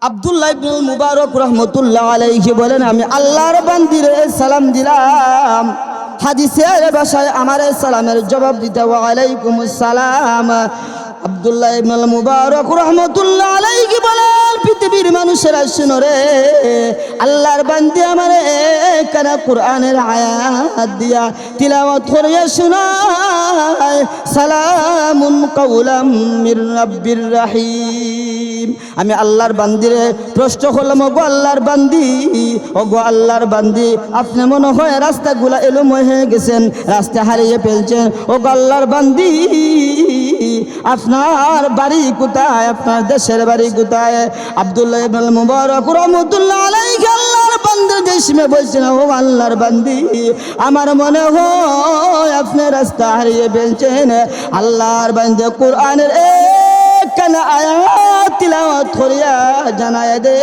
আব্দুল্লাহ ইবনে মুবারক রাহমাতুল্লাহ আলাইহি বলেন, আমি আল্লাহর বান্দিরে সালাম দিলাম। হাদিসের ভাষায় আমার সালামের জবাব দিতে ওয়া আলাইকুমুস সালাম। আব্দুল্লাহ ইবনে মুবারক রাহমাতুল্লাহ আলাইহি বলেন, পৃথিবীর মানুষেরা শুনো রে, আল্লাহর বান্দি আমারে কানা কুরআনের আয়াত দিয়া তিলাওয়াত করিয়া শোনায়, সালামুন কাওলাম মির রাব্বির রাহিম। আমি আল্লাহর বান্দিরে প্রশ্ন করলাম, ও গো আল্লাহর বান্দি, ও গো আল্লাহর বান্দি, আপনি মনে হয় রাস্তাগুলা এলোমেলো হয়ে গেছেন, রাস্তা হারিয়ে ফেলছেন। ও গো আল্লাহর বান্দি, আপনার বাড়ি কোথায়? আপনার দেশের বাড়ি কোথায়? আব্দুল্লাহ ইবনে মুবারক রাহমাতুল্লাহ আলাইহি আল্লাহর বান্দির দেশে বলছেন, ও আল্লাহর বান্দি, আমার মনে হয় আপনি রাস্তা হারিয়ে ফেলছেন। আল্লাহর বান্দি কোরআনের একখানা আয়াত তিলাওয়াত করিয়া জানায় দে,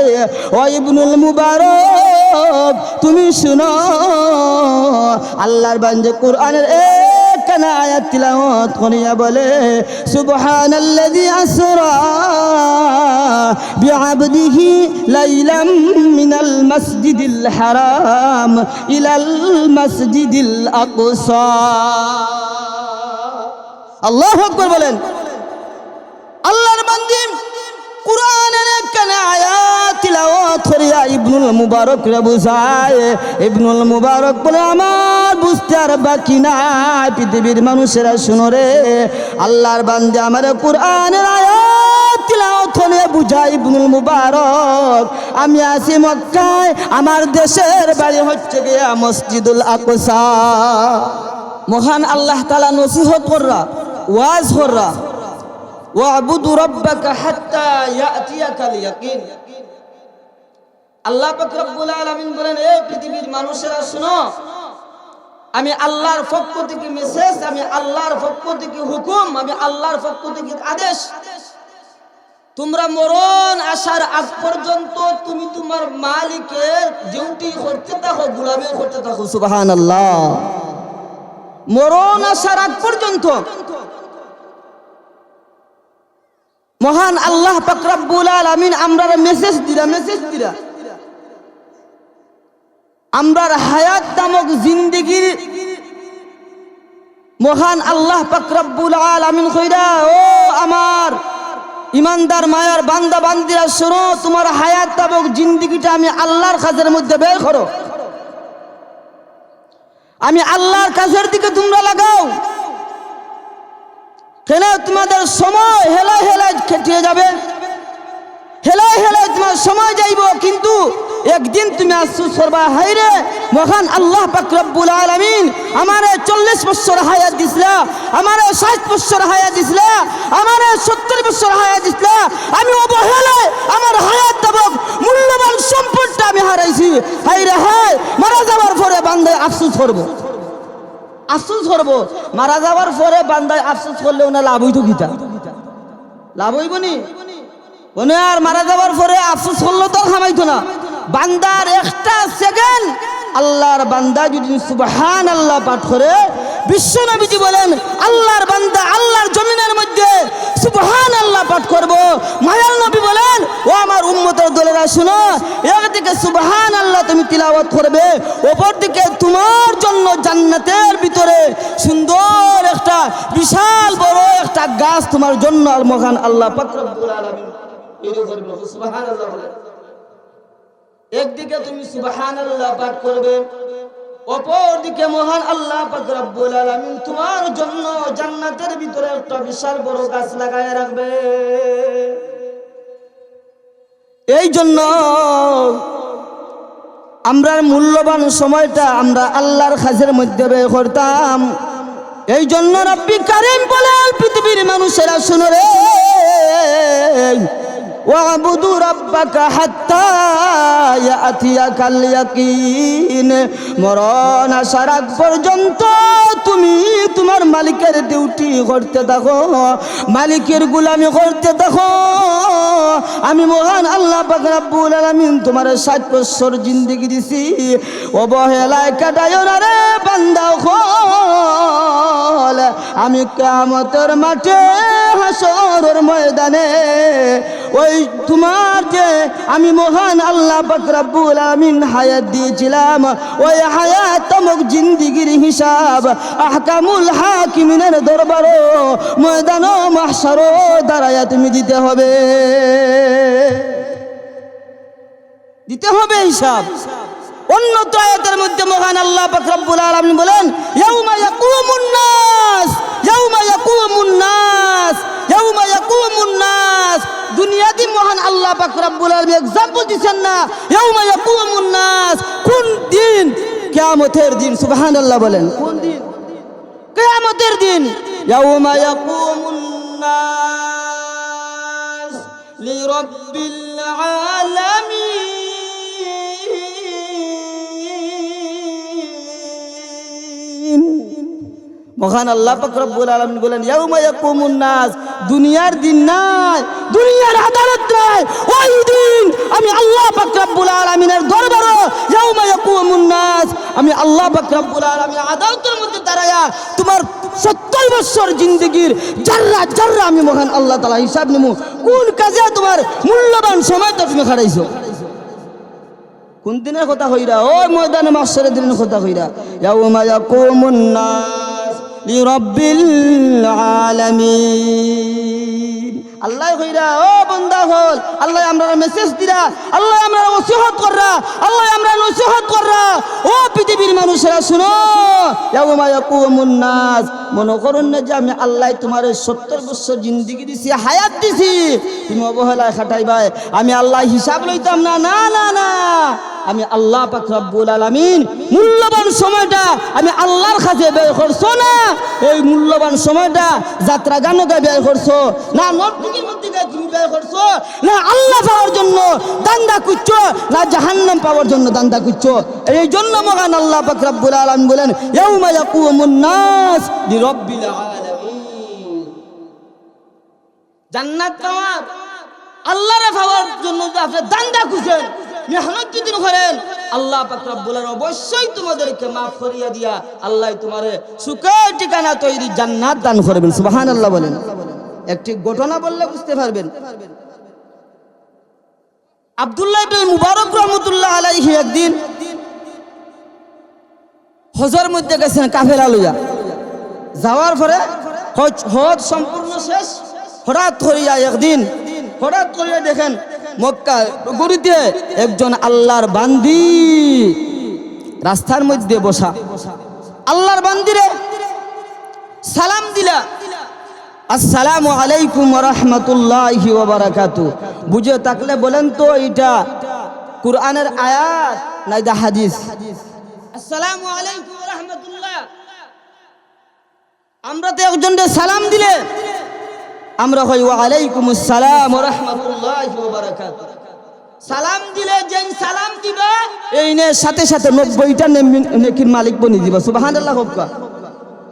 ও ইবনুল মুবারক তুমি শুনো। আল্লাহর বান্দি কোরআনের একখানা আয়াত তিলাওয়াত করিয়া বলে, সুবহানাল্লাযী আসরা বিআবদিহি লাইলাম মিনাল মাসজিদিল হারাম ইলাল মাসজিদিল আকসা। আল্লাহু আকবার বলেন। আল্লাহর বান্দি কুরআনের একখানা আয়াত তিলাওয়াত করিয়া ইবনুল মুবারক রে বুঝায়। ইবনুল মুবারক বলে, আমার বুঝতে আর বাকি নাই। পৃথিবীর মানুষেরা শুনো রে, আল্লাহর বান্দি আমার কুরআনের আয়াত তিলাওয়াত করে বুঝায়। ইবনুল মুবারক, আমি আছি মক্কায়, আমার দেশের বাড়ি হচ্ছে গিয়া মসজিদুল আকসা। মহান আল্লাহ তাআলা নসিহত কররা, ওয়াজ কররা, ওয়াবুদু রাব্বাকা হাত্তা ইয়াতিয়াকাল ইয়াকিন। আল্লাহ পাক রব্বুল আলামিন বলেন, এই পৃথিবীর মানুষেরা শুনো, আমি আল্লাহর পক্ষ থেকে মেসেজ, আমি আল্লাহর পক্ষ থেকে হুকুম, আমি আল্লাহর পক্ষ থেকে আদেশ, তোমরা মরণ আসার আগ পর্যন্ত তুমি তোমার মালিকের ডিউটি করতে থাকো, গোলামি করতে থাকো। সুবহানাল্লাহ। মরণ আসার আগ পর্যন্ত মহান আল্লাহ পাক রব্বুল আলামিন আমরার মেসেজ দিরা আমরার হায়াত নামক জিন্দেগির মহান আল্লাহ পাক রব্বুল আলামিন কইরা, ও আমার ইমানদার মায়ার বান্দা বান্দিরা শোনো, তোমার হায়াত নামক জিন্দেগিটা আমি আল্লাহর কাজের মধ্যে বের করো, আমি আল্লাহর কাজের দিকে তোমরা লাগাও। কেন তোমাদের সময় হেলায় হেলায় কেটে যাবে, হেলায় হেলায় তোমার সময় যাইব, কিন্তু একদিন তুমি আফসোস করবা, হায়রে মহান আল্লাহ পাক রব্বুল আলামিন আমারে 40 বছর হায়াত দিছিলা, আমারে 60 বছর হায়াত দিছিলা, আমারে 70 বছর হায়াত দিছিলা, আমি অবহেলায় আমার হায়াত দেবক মূল্যবান সম্পদটা আমি হারাইছি। হায়রে হায়, মারা যাওয়ার পরে বান্দায় আফসোস করবো, আফসোস করবো। মারা যাওয়ার পরে বান্দায় আফসোস করলেও না লাভ হইতো, কিতা লাভ হইব নি? মনে আর মারা যাওয়ার পরে আফসোস করলো তো খামাইতো না। বান্দার একটা সেকেন্ড আল্লাহর বান্দা যদি সুবহানাল্লাহ পাঠ করে, বিশ্ব নবীজি বলেন, আল্লাহর বান্দা আল্লাহর জমিনের মধ্যে সুবহানাল্লাহ পাঠ করব। মায়ার নবী বলেন, ও আমার উম্মতের দলেরা শুনো, একদিকে সুবহানাল্লাহ তুমি তিলাওয়াত করবে, অপর দিকে তোমার জন্য জান্নাতের ভিতরে সুন্দর একটা বিশাল বড় একটা গাছ তোমার জন্য আর মহান আল্লাহ পাক রব্বুল আলামিন তৈরি করবে। সুবহানাল্লাহ বলেন। একদিকে তুমি সুবহানাল্লাহ পাঠ করবে, অপর দিকে মহান আল্লাহ পাক রব্বুল আলামিন তোমার জন্য জান্নাতের ভিতরে একটা বিশাল বড় গাছ লাগায় রাখবে। এই জন্য আমরার মূল্যবান সময়টা আমরা আল্লাহর কাজের মধ্যে ব্যয় করতাম। এই জন্য রব্বি কারীম বলেন, পৃথিবীর মানুষেরা শুনো রে, ওয়াবুদু রাব্বাকা হাত্তা ইয়াতিয়াকাল ইয়াকিন। মরণ আসার আগ পর্যন্ত তুমি তোমার মালিকের ডিউটি করতে থাকো, মালিকের গোলামি করতে থাকো। আমি মহান আল্লাহ পাক রব্বুল আলামিন তোমার 60 বছর জিন্দেগি দিছি, অবহেলায় কাটায়ো না রে বান্দা। আমি কিয়ামতের মাঠে হাসরের ময়দানে ওই ওই তোমার যে আমি মহান আল্লাহ পাক রব্বুল আলামিন হায়াত দিয়েছিলাম, ওই হায়াত তমক জিন্দিগির হিসাব আহকামুল হাকিমিনের দরবারও ময়দানো মাহশারও দাঁড়ায়া তুমি দিতে হবে, দিতে হবে হিসাব। অন্য তো আয়াতের মধ্যে মহান আল্লাহ পাক রব্বুল আলামিন বলেন ইয়াউমা ইয়াকুমুন নাস, ইয়াউমা ইয়াকুমুন নাস, ইয়াউমা ইয়াকুমুন নাস। দুনিয়াতে মহান আল্লাহ পাক রব্বুল আলামিন एग्जांपल দিবেন না, ইয়াউমা ইয়াকুমুন নাস কোন দিন? কিয়ামতের দিন। সুবহানাল্লাহ বলেন, কোন দিন? কিয়ামতের দিন। ইয়াউমা ইয়াকুমুন নাস লিরাব্বিল আলামিন। মহান আল্লাহ পাক রব্বুল আলামিন বলেন ইয়াউমা ইয়াকুমুন নাস, দুনিয়ার দিন নাই, দুনিয়ার আদালত নাই, ওই দিন আমি আল্লাহ পাক রব্বুল আলামিনের দরবারে ইয়াউমা ইয়াকুমুন নাস, আমি আল্লাহ পাক রব্বুল আলামিন আদালতের মধ্যে দাঁড়ায়া তোমার 70 বছর জিন্দেগির জাররা জাররা আমি মহান আল্লাহ তাআলা হিসাব নেব, কোন কাজে তোমার মূল্যবান সময়টা তুমি খাটাইছো। কোন দিনের কথা কইরা? ওই ময়দানে মাহশারের দিনের কথা কইরা। ইয়াউমা ইয়াকুমুন নাস লিরাব্বিল আলামিন। আল্লাহ কইরা ও বান্দা হল, আল্লাহ আমরা মেসেজ দিরা, আল্লাহ আমরা নসিহত কররা, আল্লাহ আমরা নসিহত কররা। ও পৃথিবীর মানুষেরা শুনো, ইয়াউমা ইয়াকুমুন নাস, মনে করুন না যে আমি আল্লাহ তোমার 70 বছর জিন্দেগি দিছি, হায়াত দিছি, তুমি অবহেলায় খাটাইবাই, আমি আল্লাহ হিসাব লইতাম না। না না না, আমি আল্লাহ পাক রব্বুল আলামিন মূল্যবান সময়টা আমি আল্লাহর কাছে ব্যয় করছো না, ওই মূল্যবান সময়টা যাত্রা গানে ব্যয় করছো না, নর্তকীর মধ্যে তুমি ব্যয় করছো না, আল্লাহ পাওয়ার জন্য দান্দা করছো না, জাহান্নাম পাওয়ার জন্য দান্দা করছো। এই জন্য মহান আল্লাহ পাক রব্বুল আলামিন বলেন ইয়াউমা ইয়াকুমুন নাস লিরাব্বিল আলামিন। জান্নাত পাওয়ার, আল্লাহর পাওয়ার জন্য আপনি দান্দা করছেন, মেহনত যদি করেন, আল্লাহ পাক রব্বুল আলামিন অবশ্যই তোমাদেরকে মাফ করিয়া দিয়া আল্লাহ তোমারে সুখের ঠিকানা তৈরি জান্নাত দান করবেন। সুবহানাল্লাহ বলেন। একটি ঘটনা বললে বুঝতে পারবেন। আব্দুল্লাহ ইবনে মুবারক রাহমাতুল্লাহ আলাইহি একদিন হজের মধ্যে গেছেন কাফেলা লইয়া, যাওয়ার পরে হজ সম্পূর্ণ শেষ, হঠাৎ করিয়া একদিন হঠাৎ করিয়া দেখেন মক্কা নগরীতে একজন আল্লাহর বান্দি রাস্তার মধ্যে বসা। আল্লাহর বান্দিরে সালাম দিলা, আসসালামু আলাইকুম ওয়া রাহমাতুল্লাহি ওয়া বারাকাতুহু। বুঝে থাকলে বলেন তো এটা কুরআনের আয়াত না এটা হাদিস? আসসালামু আলাইকুম ওয়া রাহমাতুল্লাহ। আমরা তো একজনকে সালাম দিলে আমরা কই ওয়া আলাইকুমুস সালাম ওয়া রাহমাতুল্লাহি ওয়া বারাকাতুহু। সালাম দিলে যেন সালাম দিবা এইনে সাথে সাথে 90টা নেকির মালিক বনি দিবা। সুবহানাল্লাহ। হোকা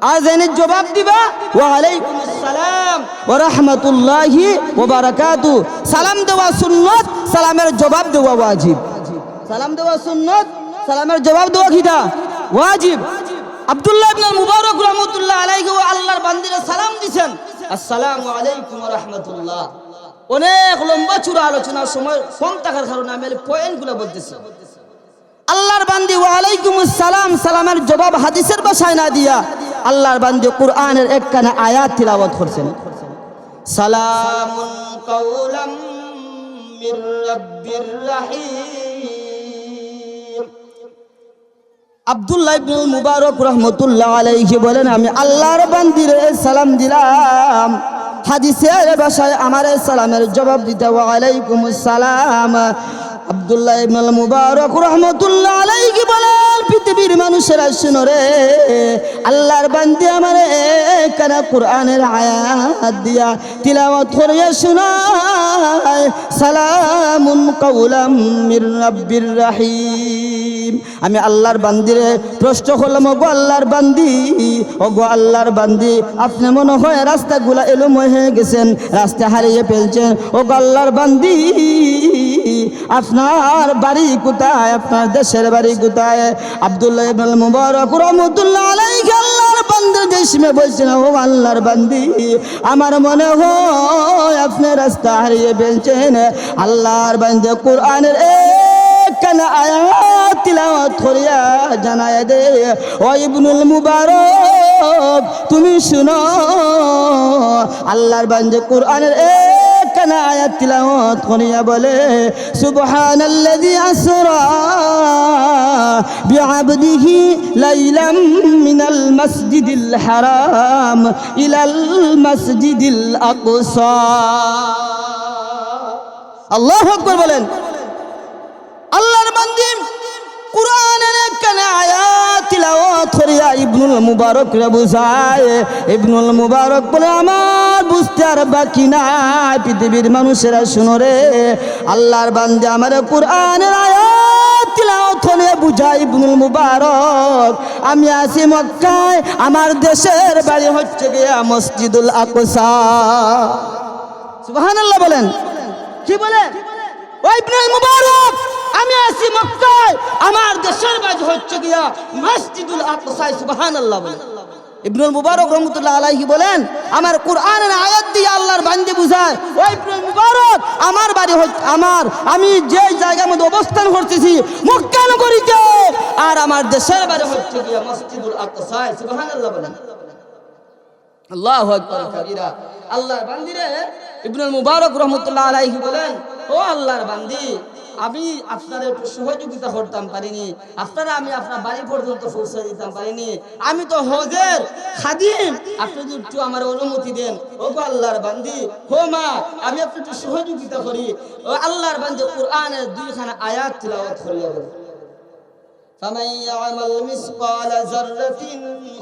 আর যেন জবাব দিবা ওয়া আলাইকুমুস সালাম ওয়া রাহমাতুল্লাহি ওয়া বারাকাতুহু। সালাম দেওয়া সুন্নাত, সালামের জবাব দেওয়া ওয়াজিব। সালাম দেওয়া সুন্নাত, সালামের জবাব দেওয়া কিটা ওয়াজিব। আব্দুল্লাহ ইবনে মুবারক রাহমাতুল্লাহ আলাইহি ওয়া আল্লাহর বান্দিরা সালাম দিবেন আসসালামু আলাইকুম ওয়া রাহমাতুল্লাহ। অনেক লম্বা চূড়া আলোচনার সময় কম থাকার কারণে আমি পয়েন্টগুলো বলতেছি। আল্লাহর বান্দি ওয়া আলাইকুমুস সালাম, সালামের জবাব হাদিসের ভাষায় না দিয়া আল্লাহর বান্দি কুরআনের একখানা আয়াত তিলাওয়াত করছেন। সালামুন কাওলাম মির রাব্বির রহিম। আব্দুল্লাহ ইবনে মুবারক রাহমাতুল্লাহ আলাইহি বলেন আমি আল্লাহর বান্দিরে সালাম দিলাম, হাদিসের ভাষায় আমার সালামের জবাব দিতে ওয়া আলাইকুমুস সালাম। আব্দুল্লাহ ইবনে মুবারক রাহমাতুল্লাহ আলাইহি বলেন পৃথিবীর মানুষেরা শুনো রে, আল্লাহর বান্দি আমারে কানা কুরআনের আয়াত দিয়া তিলাওয়াত করিয়া শোনায় সালামুন কাওলাম মির রাব্বির রহিম। আমি আল্লাহর বান্দিরে প্রশ্ন করলাম, ও গো আল্লাহর বান্দি, ও গো আল্লাহর বান্দি, আপনি মনে হয় রাস্তাগুলা এলোমেলো হয়ে গেছেন, রাস্তা হারিয়ে ফেলছেন। ও গো আল্লাহর বান্দি, আপনার বাড়ি কোথায়, আপনার দেশের বাড়ি কোথায়? আব্দুল্লাহ ইবনুল মুবারক রাহমাতুল্লাহ আলাইহি আল্লাহর বান্দা দেশমে বলছেন, ও আল্লাহর বান্দি, আমার মনে হয় আপনি রাস্তা হারিয়ে ফেলছেন। আল্লাহর বান্দা কোরআনের একখানা আয়াত তিলাওয়াত করিয়া জানায় দে, ও ইবনুল মুবারক তুমি শুনো। আল্লাহর বান্দা কোরআনের একখানা আয়াত তিলাওয়াত করিয়া বলে, সুবহানাল্লাযী আসরা বিআবদিহি লাইলাম মিনাল মাসজিদিল হারাম ইলাল মাসজিদিল আকসা। আল্লাহু আকবার বলেন। আল্লাহর বান্দী কুরআনের একখানা আয়াত তিলাওয়াত করিয়া ইবনুল মুবারক রে বুঝায়। ইবনুল মুবারক বলে, আমার বুঝতে আর বাকি নাই, পৃথিবীর মানুষেরা শুনো রে, আল্লাহর বান্দী আমার কুরআনের আয়াত তিলাওয়াত করে বুঝায়। ইবনুল মুবারক, আমি আছি মক্কায়, আমার দেশের বাড়ি হচ্ছে গিয়া মসজিদুল আকসা। সুবহানাল্লাহ বলেন। কি বলে? ও ইবনুল মুবারক, আমি আছি মক্কায়, আমার দেশের বাড়ি হচ্ছে গিয়া মসজিদুল আকসা। সুবহানাল্লাহ বলেন। ইবনুল মুবারক রাহমাতুল্লাহ আলাইহি বলেন, আমার কুরআনের আয়াত দিয়ে আল্লাহর বান্দী বুঝায়, ও ইবনুল মুবারক, আমার বাড়ি হচ্ছে, আমি যে জায়গার মধ্যে অবস্থান করতেছি মক্কা নগরীতে, আর আমার দেশের বাড়ি হচ্ছে গিয়া মসজিদুল আকসা। সুবহানাল্লাহ বলেন। আল্লাহু আকবার কাবীরা। আল্লাহর বান্দী রে ইবনুল মুবারক রাহমাতুল্লাহ আলাইহি বলেন, ও আল্লাহর বান্দী, আমি আপনার একটু সহযোগিতা করতাম পারিনি, আমি আপনার বাড়ি পর্যন্ত পৌঁছে দিতাম পারিনি, আমি তো হজের খাদিম, আপনি যদি একটু আমার অনুমতি দেন। ও আল্লাহর বান্দী, হো মা, আমি আপনি একটু সহযোগিতা করি। ও আল্লাহর বান্দী কুরআনের দুইখানা আয়াত তিলাওয়াত করিয়া বলেন, فمن يعمل مثقال ذرة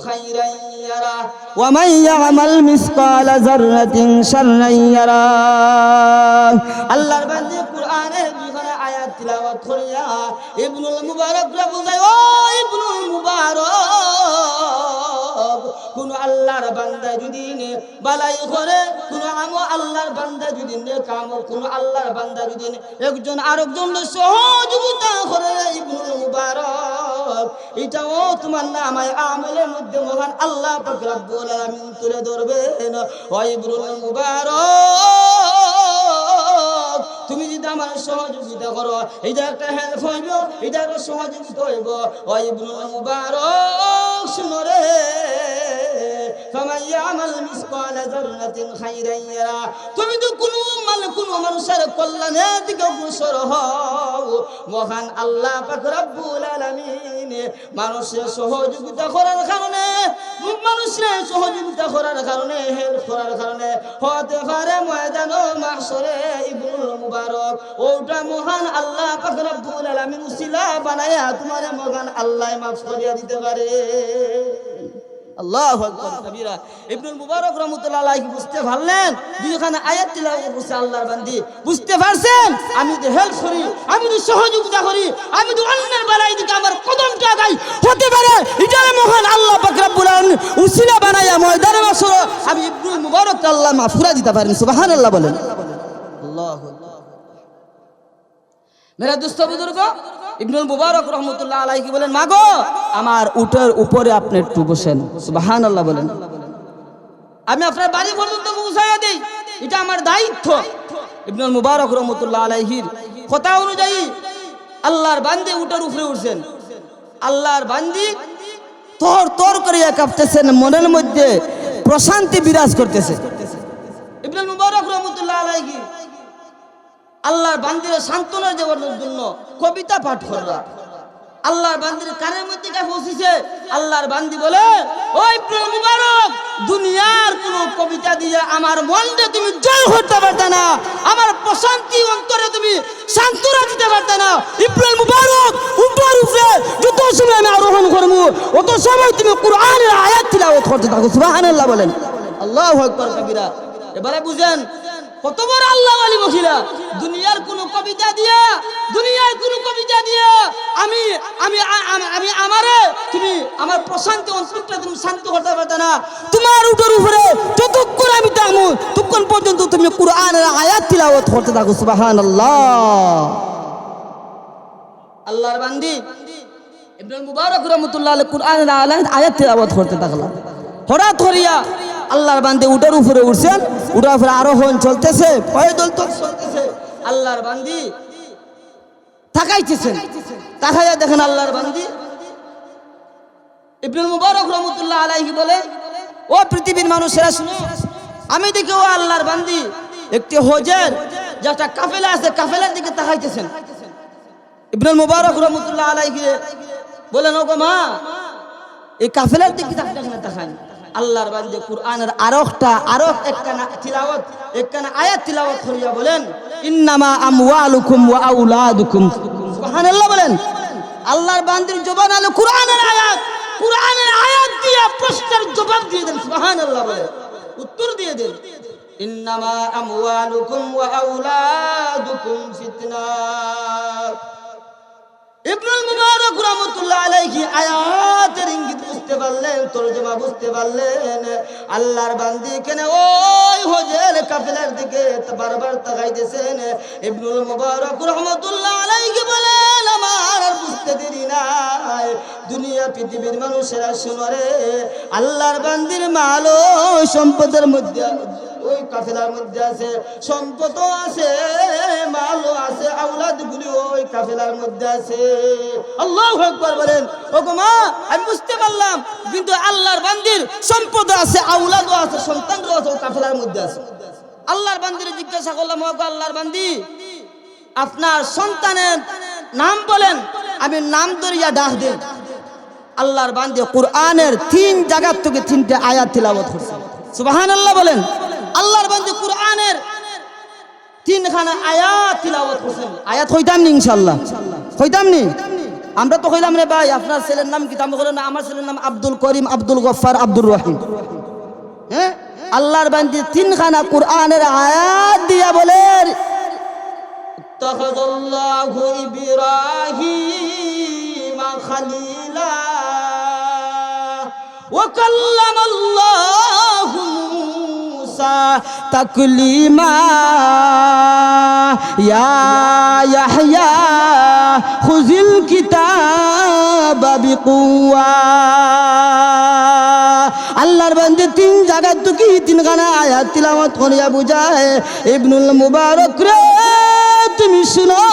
خيرا يره ومن يعمل مثقال ذرة شرا يره। আল্লাহর বান্দী কুরআনের দুইখানা আয়াত তিলাওয়াত করিয়া ইবনুল মুবারক রে বুঝায়, ও ইবনুল মুবারক, কোন আল্লাহর বান্দা যদি বালাই করে, কোন আল্লাহর বান্দা যদি নেকাম, কোন আল্লাহর বান্দা যদি একজন আরেকজনের সহযোগিতা করে, ইবনুল মুবারক, এটাও তোমার নামায় আমলের মধ্যে মহান আল্লাহ পাক রব্বুল আলামিন তুলে ধরবেন। ও ইবনুল মুবারক, তুমি যদি আমার সহযোগিতা করো, এটা একটা হেল্প হইব, এটা একটা সহযোগিতা হইব। ও ইবনুল মুবারক, শুনো রে, তুমি তো কোনো মানুষের কল্যাণের দিকে অগ্রসর হও, মহান আল্লাহ পাক রব্বুল আলামিন মানুষের সহযোগিতা করার কারণে, হেল্প করার কারণে হতে পারে ময়দানে মাহশরে ইবনুল মুবারক, ওটা মহান আল্লাহ পাক রব্বুল আলামিন উসিলা বানায়া তোমার মহান আল্লাহ মাফ করিয়া দিতে পারে। আল্লাহু আকবার কাবীরা। ইবনুল মুবারক রাহমাতুল্লাহ আলাইহি বুঝতে পারলেন, দুইখানা আয়াত তিলাওয়াত করছে আল্লাহর বান্দী, বুঝতে পারছেন, আমি তো হেল্প করি, আমি তো সহযোগিতা করি, আমি তো অন্যের বেলায় দিকে আমার কদমটা আগাই, হতে পারে ইজারে মহান আল্লাহ পাক রব্বুল আলামিন উসিলা বানায়া ময়দানে মাহশর আমি ইবনুল মুবারক আল্লাহ মাফ করে দিতে পারেন। সুবহানাল্লাহ বলেন। আল্লাহু আকবার। মেরা দোস্ত বুজুর্গ, ইবনুল মুবারক রাহমাতুল্লাহ আলাইহি বলেন, মাগো, আমার উটের উপরে আপনি একটু বসেন। সুবহানাল্লাহ বলেন। আমি আপনার বাড়ি পর্যন্ত পৌঁছাইয়া দেই, এটা আমার দায়িত্ব। ইবনুল মুবারক রাহমাতুল্লাহ আলাইহির কথা অনুযায়ী আল্লাহর বান্দী উটের উপরে উঠছেন। আল্লাহর বান্দী তর করিয়া কাঁপতেছেন, মনের মধ্যে প্রশান্তি বিরাজ করতেছে। ইবনুল মুবারক রাহমাতুল্লাহ আলাইহি আল্লাহর বান্দির সান্ত্বনা দেওয়ার জন্য কবিতা পাঠ কররা। আল্লাহর বান্দির কানের মধ্যে কে পৌঁছেছে, আল্লাহর বান্দি বলে, ও ইবনুল মুবারক, দুনিয়ার কোন কবিতা দিয়ে আমার মনটা তুমি জয় করতে পারতে না, আমার প্রশান্তি অন্তরে তুমি সান্ত্বনা দিতে পারতে না। ইবনুল মুবারক, উপর উপরে যত সময় আমি আরোহণ করবো, অত সময় তুমি কুরআনের আয়াত তিলাওয়াত করতে থাকো। সুবহানাল্লাহ বলেন। আল্লাহু আকবার কাবীরা। এবারে বুঝেন কত বড় আল্লাহ ওয়ালি মহিলা। দুনিয়ার কোন কবিতা দিয়া আমি আমারে তুমি আমার প্রশান্তি অন্তরটা তুমি শান্ত করতে পারতে না। তোমার উটের উপরে যতক্ষণ আমি থাকবো ততক্ষণ পর্যন্ত তুমি কুরআনের আয়াত তিলাওয়াত করতে থাকো। সুবহানাল্লাহ। আল্লাহর বান্দি ইবনুল মুবারক রাহমাতুল্লাহ আলাইহি কুরআনের আয়াত তেলাওয়াত করতে থাকলাম। হঠাৎ করিয়া আল্লাহর বান্দি উটের উপরে উঠছেন, উটার উপরে আরোহণ চলতেছে, পয়দল তো চলতেছে। আল্লাহর বান্দি তাকাইতেছেন, তাকাইয়া দেখেন আল্লাহর বান্দি ইবনুল মুবারক রাহমাতুল্লাহ আলাইহি বলে, ও পৃথিবীর মানুষেরা শুনো, আমি দেখি ও আল্লাহর বান্দি একটি হজের যে একটা কাফেলা আছে, কাফেলার দিকে তাকাইতেছেন। ইবনুল মুবারক রাহমাতুল্লাহ আলাইহি বলেন, ও গো মা, এই কাফেলার দিকে তাকান। আল্লাহর বান্দি কুরআনের আরো একখানা তিলাওয়াত, একখানা আয়াত তিলাওয়াত করিয়া বলেন, ইন্নামা আমওয়ালুকুম ওয়া আওলাদুকুম। সুবহানাল্লাহ বলেন। আল্লাহর বান্দির জবান আলো কুরআনের আয়াত, কুরআনের আয়াত দিয়ে প্রশ্নের জবাব দিয়ে দেন। সুবহানাল্লাহ বলেন, উত্তর দিয়ে দেন। ইন্নামা আমওয়ালুকুম ওয়া আওলাদুকুম ফিতনা। ইবনুল মুবারক রাহমাতুল্লাহ আলাইহি আয়াতের ইঙ্গিত বুঝতে পারলেন, তরজমা বুঝতে পারলেন। আল্লাহর বান্দি কেন ওই হজের কাফেলার দিকে বারবার তাকাইতেছেন। ইবনুল মুবারক রাহমাতুল্লাহ আলাইহি বলেন, আমার আর বুঝতে দেরি নাই। দুনিয়া পৃথিবীর মানুষেরা শুনো রে, আল্লাহর বান্দির মাল ও সম্পদের মধ্যে, ওই কাফেলার মধ্যে আছে, সম্পদও আছে, মালও আছে, আওলাদগুলি ওই কাফেলার মধ্যে আছে। আল্লাহু আকবার বলেন। ও গো মা, আমি বুঝতে পারলাম, কিন্তু আল্লাহর বান্দির সম্পদও আছে, আওলাদও আছে, সন্তানও আছে, ওই কাফেলার মধ্যে আছে। আল্লাহর বান্দির জিজ্ঞাসা করলাম, ও গো আল্লাহর বান্দি, আপনার সন্তানের নাম বলেন, আমি নাম ধরিয়া ডাক দেই। আল্লাহর বান্দি কুরআনের 3 জায়গা থেকে 3টে আয়াত তিলাওয়াত করছে। সুবহানাল্লাহ বলেন। আল্লাহর বান্দি কুরআনের 3খানা আয়াত তিলাওয়াত করছেন। আয়াত কইতাম নি ইনশাআল্লাহ? কইতাম নি? আমরা তো কইলাম রে ভাই, আপনার ছেলের নাম কি? আমরা কইলাম না, আমার ছেলের নাম আব্দুল করিম, আব্দুল গফফার, আব্দুর রহিম। হ্যাঁ, আল্লাহর বান্দি 3খানা কুরআনের আয়াত দিয়া বলেন, ইত্তাখাযাল্লাহু ইব্রাহিমা খালিলা ওয়া কাল্লামাল্লাহু তাকলিমা ইয়া ইয়াহইয়া খুযিল কিতাবা বিকুওয়া। আল্লাহর বান্দে 3 জায়গা থেকে 3খানা আয়াত তিলাওয়াত করিয়া বুঝায়, ইবনুল মুবারক রে তুমি শুনো,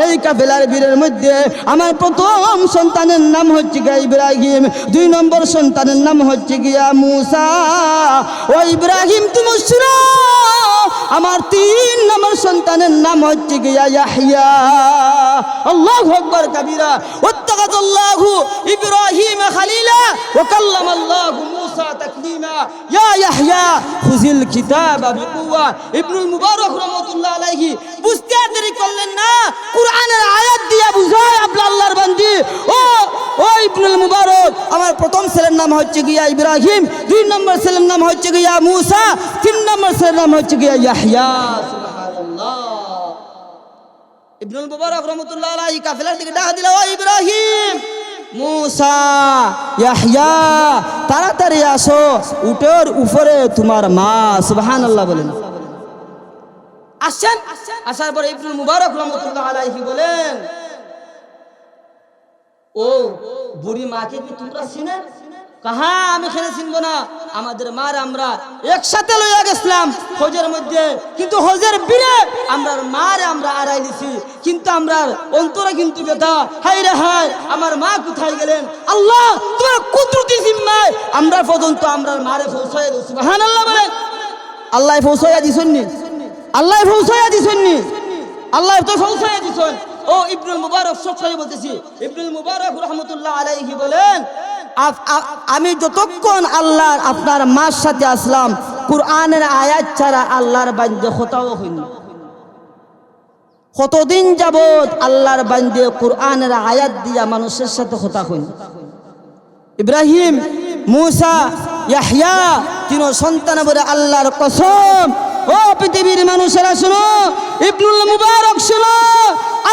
এই কাফেলার বীরের মধ্যে আমার প্রথম সন্তানের নাম হচ্ছে গিয়া ইব্রাহিম, 2 নম্বর সন্তানের নাম হচ্ছে গিয়া মুসা। ও ইব্রাহিম তুমি শুনো, আমার 3 নম্বর সন্তানের নাম হচ্ছে গিয়া ইয়াহইয়া। আল্লাহু আকবার কাবীরা। ওয়াত্তাখাযাল্লাহু ইব্রাহিমা খালিলা ওয়া কাল্লামাল্লাহু মুসা তাকলিমা ইয়া ইয়াহইয়া খুযিল কিতাবা বিকুওয়া। ইবনুল মুবারক রাহমাতুল্লাহ আলাইহি বুঝতে দেরি করলেন না, কুরআনের আয়াত দিয়া বুঝায় আল্লাহর বান্দি, ও ইবনুল মুবারক, আমার প্রথম ছেলের নাম হচ্ছে গিয়া ইব্রাহিম, 2 নম্বর ছেলের নাম হচ্ছে গিয়া মুসা, 3 নম্বর ছেলের নাম হচ্ছে গিয়া ইয়াহইয়া। সুবহানাল্লাহ। ইবনুল মুবারক রাহমাতুল্লাহ আলাইহি কাফেলার দিকে ডাক দিল, ও ইব্রাহিম, মুসা, ইয়াহইয়া, তাড়াতাড়ি আসো, উটের উপরে তোমার মা। সুবহানাল্লাহ বলেন। আসেন, আসার পরে ইবনুল মুবারক রাহমাতুল্লাহ আলাইহি বলেন, ও বুড়ি মাকে কি তোমরা চিনেন? কাহা, আমি এখানে চিনবো না, আমাদের মার আমরা একসাথে লইয়া গেছিলাম হজের মধ্যে, কিন্তু হজের বীরে আমরার মারে আমরা আড়াই দিছি, কিন্তু আমরার অন্তরে কিন্তু ব্যথা। হাই রে হাই, আমার মা কোথায় গেলেন? আল্লাহ তোমার কুদরতি জিম্মায় আমরা পর্যন্ত আমরার মারে পৌঁছায় দিছি। সুবহানাল্লাহ বলেন। আল্লাহ পৌঁছাইয়া দিছেননি? আল্লাহ পৌঁছাইয়া দিছেননি? আল্লাহ তো পৌঁছাইয়া দিছেন। ও ইবনুল মুবারক সত্যি বলতেছি, ইবনুল মুবারক রাহমাতুল্লাহ আলাইহি বলেন, আমি যতক্ষণ আল্লাহর আপনার মার সাথে আসলাম, কুরআনের আয়াত ছাড়া আল্লাহর বান্দে কথাও হয়নি। কতদিন যাবত আল্লাহর বান্দে কুরআনের আয়াত দিয়া মানুষের সাথে কথা হয়নি। ইব্রাহিম, মুসা, ইয়াহইয়া 3 সন্তান বলে আল্লাহর কসম, ও পৃথিবীর মানুষেরা শুনো, ইবনুল মুবারক শুনো,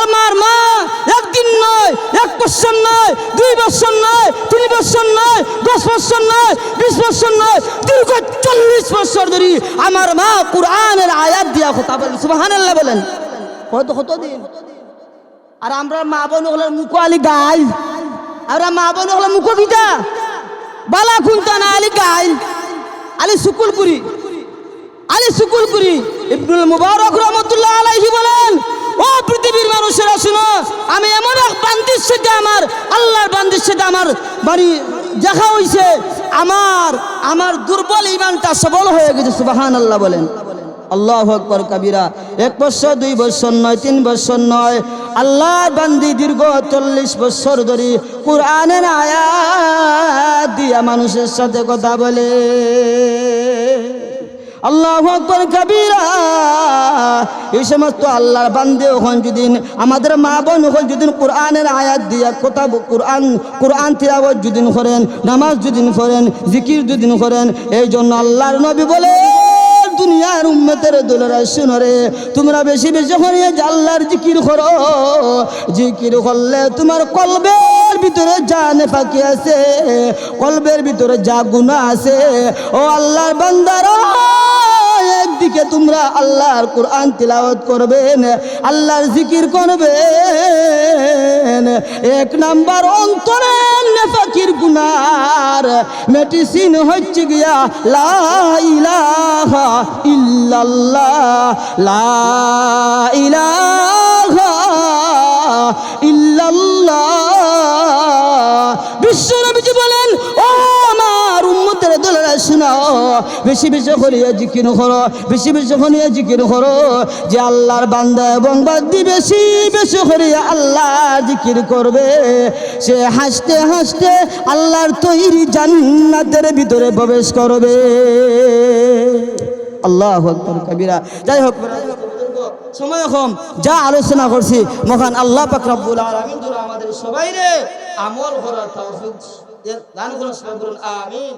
আমার মা একদিন নয়, 1 বছর নয়, 2 বছর নয়, 3 বছর নয়, 10 বছর নয়, 20 বছর নয়, দীর্ঘ 40 বছর ধরে আমার মা কুরআনের আয়াত দিয়া কথা বলেন। সুবহানাল্লাহ বলেন। কতদিন? আর আমরা মা বোন হলে মুখো আলি গাইল, আমরা মা বোন হলে মুখো কিতা বালা খুনতা না আলি গাইল, আলি সুকুলপুরি, আলি সুকুলপুরি ইবনুল মুবারক রহমতুল্লাহ আলাইহি বলেন, ও পৃথিবীর মানুষেরা শুনো, আমি এমন এক বান্দির সাথে আমার আল্লাহর বান্দির সাথে আমার বাড়ি দেখা হইছে, আমার দুর্বল ঈমানটা সবল হয়ে গেছে। সুবহানাল্লাহ বলেন। আল্লাহু আকবার কাবীরা। 1 বছর 2 বছর নয়, 3 বছর নয়, আল্লাহর বান্দি দীর্ঘ 40 বছর ধরে কোরআনের আয়াত দিয়া মানুষের সাথে কথা বলে। আল্লাহু আকবার কাবীরা। এই সমস্ত আল্লাহর বান্দে ওখান যদি আমাদের মা বোন ওখান যদি কোরআনের আয়াত দিয়া কথা কোরআন তিলাওয়াত যদি করেন, নামাজ যদি করেন, জিকির যদি করেন, এই জন্য আল্লাহর নবী বলে দুনিয়ার উম্মতের দোলরা শুনো রে, তোমরা বেশি বেশি করে আল্লাহর জিকির করো। জিকির করলে তোমার কলবের ভিতরে যা নেফাকি আছে, কলবের ভিতরে যা গুনাহ আছে, ও আল্লাহর বান্দারা, একদিকে তোমরা আল্লাহর কোরআন তিলাওয়াত করবেন, আল্লাহর জিকির করবেন। 1 নাম্বার অন্তরের নেফাকির গুনার মেডিসিন হচ্ছে গিয়া লা ইলাহা ইল্লাল্লাহ, লা ইলাহা ইল্লাল্লাহ। বিশ্বনবীজি বলেন, ও আমার উম্মতের দলেরা শোনাও, বেশি বেশি করিয়া জিকির করো, বেশি বেশি করিয়া জিকির করো। যে আল্লাহর বান্দা এবং বান্দি বেশি বেশি করিয়া আল্লাহ জিকির করবে, সে হাসতে হাসতে আল্লাহর তৈরি জান্নাতের ভিতরে প্রবেশ করবে। আল্লাহু আকবার কাবীরা। যাই হোক, সময় কম, যা আলোচনা করছি মহান আল্লাহ পাক রব্বুল আলামিন আমাদের সবাইরে আমল করার তৌফিক দান করুন। আমিন।